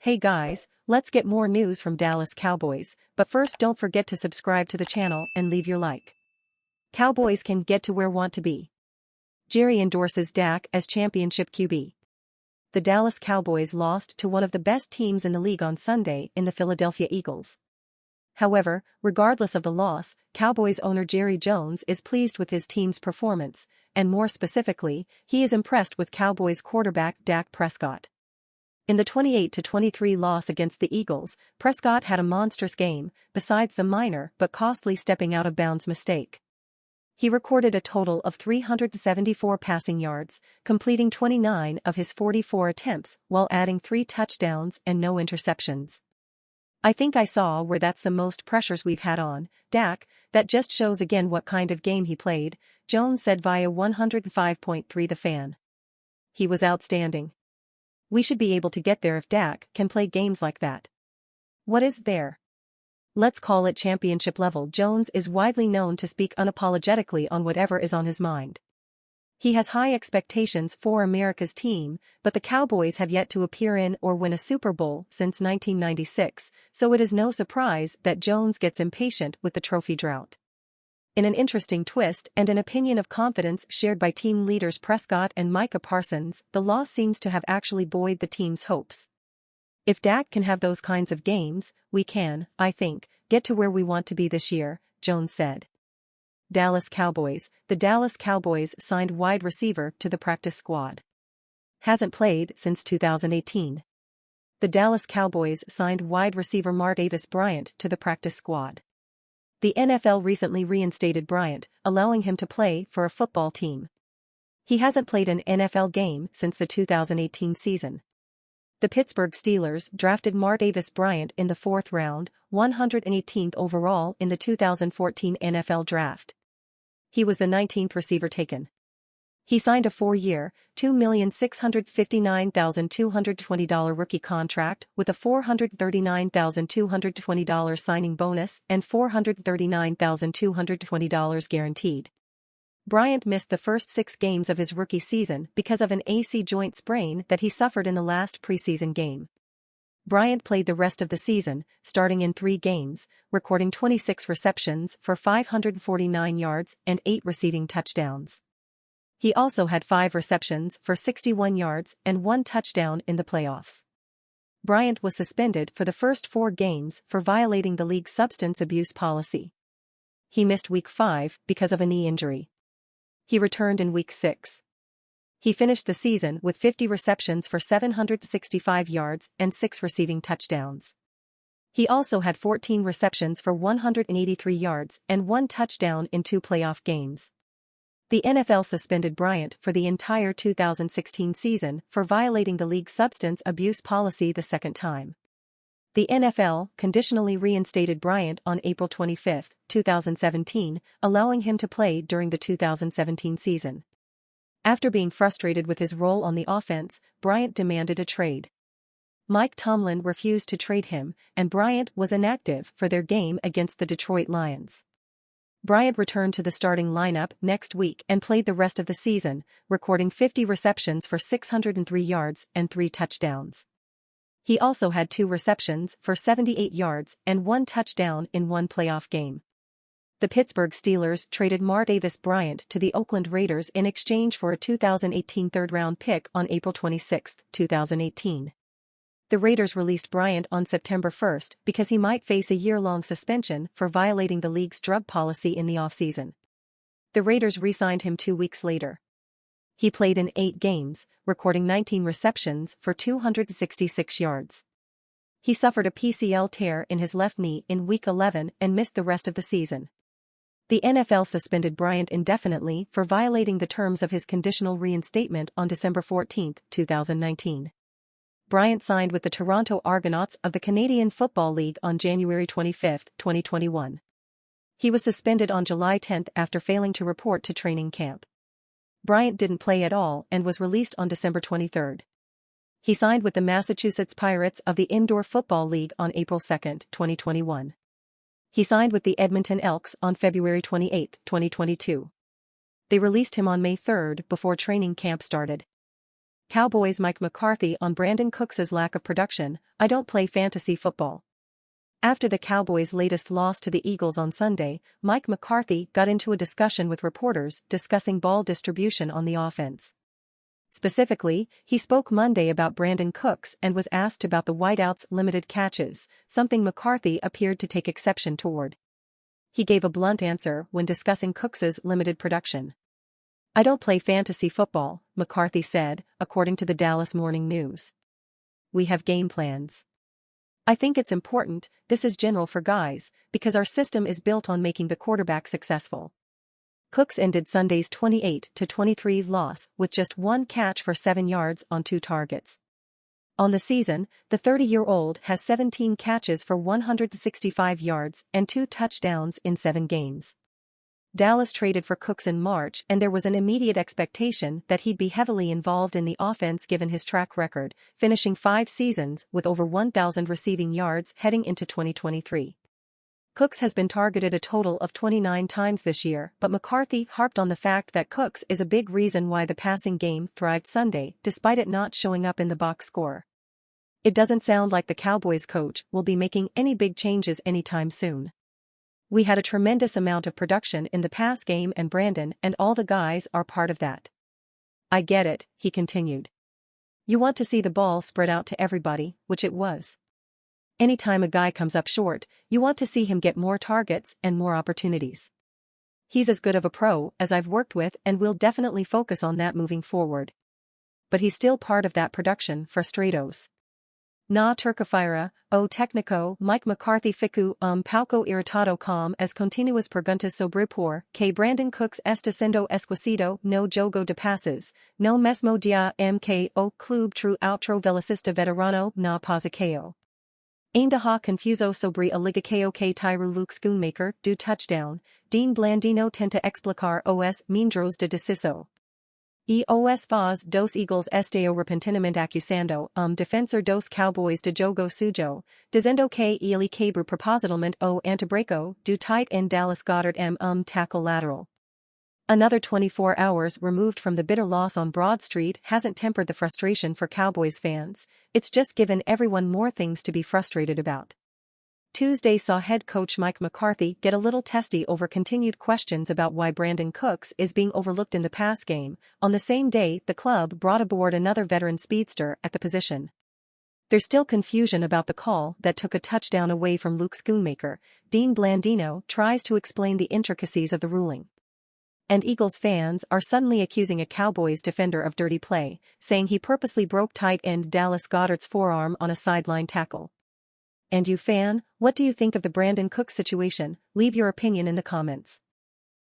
Hey guys, let's get more news from Dallas Cowboys, but first don't forget to subscribe to the channel and leave your like. Cowboys can get to where want to be. Jerry endorses Dak as championship QB. The Dallas Cowboys lost to one of the best teams in the league on Sunday in the Philadelphia Eagles. However, regardless of the loss, Cowboys owner Jerry Jones is pleased with his team's performance, and more specifically, he is impressed with Cowboys quarterback Dak Prescott. In the 28-23 loss against the Eagles, Prescott had a monstrous game, besides the minor but costly stepping out of bounds mistake. He recorded a total of 374 passing yards, completing 29 of his 44 attempts while adding 3 touchdowns and no interceptions. "I think I saw where that's the most pressures we've had on Dak. That just shows again what kind of game he played," Jones said via 105.3 The Fan. "He was outstanding. We should be able to get there if Dak can play games like that. What is there? Let's call it championship level." Jones is widely known to speak unapologetically on whatever is on his mind. He has high expectations for America's team, but the Cowboys have yet to appear in or win a Super Bowl since 1996, so it is no surprise that Jones gets impatient with the trophy drought. In an interesting twist and an opinion of confidence shared by team leaders Prescott and Micah Parsons, the loss seems to have actually buoyed the team's hopes. "If Dak can have those kinds of games, we can, I think, get to where we want to be this year," Jones said. Dallas Cowboys. The Dallas Cowboys signed wide receiver to the practice squad. Hasn't played since 2018. The Dallas Cowboys signed wide receiver Martavis Bryant to the practice squad. The NFL recently reinstated Bryant, allowing him to play for a football team. He hasn't played an NFL game since the 2018 season. The Pittsburgh Steelers drafted Martavis Bryant in the 4th round, 118th overall in the 2014 NFL Draft. He was the 19th receiver taken. He signed a 4-year, $2,659,220 rookie contract with a $439,220 signing bonus and $439,220 guaranteed. Bryant missed the first 6 games of his rookie season because of an AC joint sprain that he suffered in the last preseason game. Bryant played the rest of the season, starting in 3 games, recording 26 receptions for 549 yards and 8 receiving touchdowns. He also had 5 receptions for 61 yards and 1 touchdown in the playoffs. Bryant was suspended for the first 4 games for violating the league's substance abuse policy. He missed Week 5 because of a knee injury. He returned in Week 6. He finished the season with 50 receptions for 765 yards and 6 receiving touchdowns. He also had 14 receptions for 183 yards and 1 touchdown in 2 playoff games. The NFL suspended Bryant for the entire 2016 season for violating the league's substance abuse policy the second time. The NFL conditionally reinstated Bryant on April 25, 2017, allowing him to play during the 2017 season. After being frustrated with his role on the offense, Bryant demanded a trade. Mike Tomlin refused to trade him, and Bryant was inactive for their game against the Detroit Lions. Bryant returned to the starting lineup next week and played the rest of the season, recording 50 receptions for 603 yards and 3 touchdowns. He also had 2 receptions for 78 yards and 1 touchdown in 1 playoff game. The Pittsburgh Steelers traded Martavis Bryant to the Oakland Raiders in exchange for a 2018 third-round pick on April 26, 2018. The Raiders released Bryant on September 1 because he might face a year-long suspension for violating the league's drug policy in the offseason. The Raiders re-signed him 2 weeks later. He played in 8 games, recording 19 receptions for 266 yards. He suffered a PCL tear in his left knee in Week 11 and missed the rest of the season. The NFL suspended Bryant indefinitely for violating the terms of his conditional reinstatement on December 14, 2019. Bryant signed with the Toronto Argonauts of the Canadian Football League on January 25, 2021. He was suspended on July 10 after failing to report to training camp. Bryant didn't play at all and was released on December 23. He signed with the Massachusetts Pirates of the Indoor Football League on April 2, 2021. He signed with the Edmonton Elks on February 28, 2022. They released him on May 3 before training camp started. Cowboys Mike McCarthy on Brandin Cooks' lack of production. I don't play fantasy football. After the Cowboys' latest loss to the Eagles on Sunday, Mike McCarthy got into a discussion with reporters discussing ball distribution on the offense. Specifically, he spoke Monday about Brandin Cooks and was asked about the wideout's limited catches, something McCarthy appeared to take exception toward. He gave a blunt answer when discussing Cooks' limited production. "I don't play fantasy football," McCarthy said, according to the Dallas Morning News. "We have game plans. I think it's important, this is general for guys, because our system is built on making the quarterback successful." Cooks ended Sunday's 28-23 loss with just one catch for 7 yards on 2 targets. On the season, the 30-year-old has 17 catches for 165 yards and 2 touchdowns in 7 games. Dallas traded for Cooks in March, and there was an immediate expectation that he'd be heavily involved in the offense given his track record, finishing 5 seasons with over 1,000 receiving yards heading into 2023. Cooks has been targeted a total of 29 times this year, but McCarthy harped on the fact that Cooks is a big reason why the passing game thrived Sunday despite it not showing up in the box score. "It doesn't sound like the Cowboys coach will be making any big changes anytime soon. We had a tremendous amount of production in the pass game and Brandin and all the guys are part of that. I get it," he continued. "You want to see the ball spread out to everybody, which it was. Anytime a guy comes up short, you want to see him get more targets and more opportunities. He's as good of a pro as I've worked with and we'll definitely focus on that moving forward. But he's still part of that production frustrados. Na Turcafira, o técnico, Mike McCarthy ficu pouco irritado com as continuas perguntas sobre por que Brandin Cooks está sendo esquecido no jogo de passes, no mesmo dia que o clube true outro velocista veterano na posição. Ainda há confuso sobre a ligação que tira Luke Schoonmaker do touchdown, Dean Blandino tenta explicar os mindros de decisão. E os faz dos Eagles estão repentinamente acusando defensor dos Cowboys de jogo sujo, dizendo que ele quebrou propositalmente o antebreco do tight end Dallas Goedert tackle lateral. Another 24 hours removed from the bitter loss on Broad Street hasn't tempered the frustration for Cowboys fans, it's just given everyone more things to be frustrated about. Tuesday saw head coach Mike McCarthy get a little testy over continued questions about why Brandin Cooks is being overlooked in the pass game. On the same day, the club brought aboard another veteran speedster at the position. There's still confusion about the call that took a touchdown away from Luke Schoonmaker. Dean Blandino tries to explain the intricacies of the ruling. And Eagles fans are suddenly accusing a Cowboys defender of dirty play, saying he purposely broke tight end Dallas Goedert's forearm on a sideline tackle. And you fan, what do you think of the Brandin Cooks situation? Leave your opinion in the comments.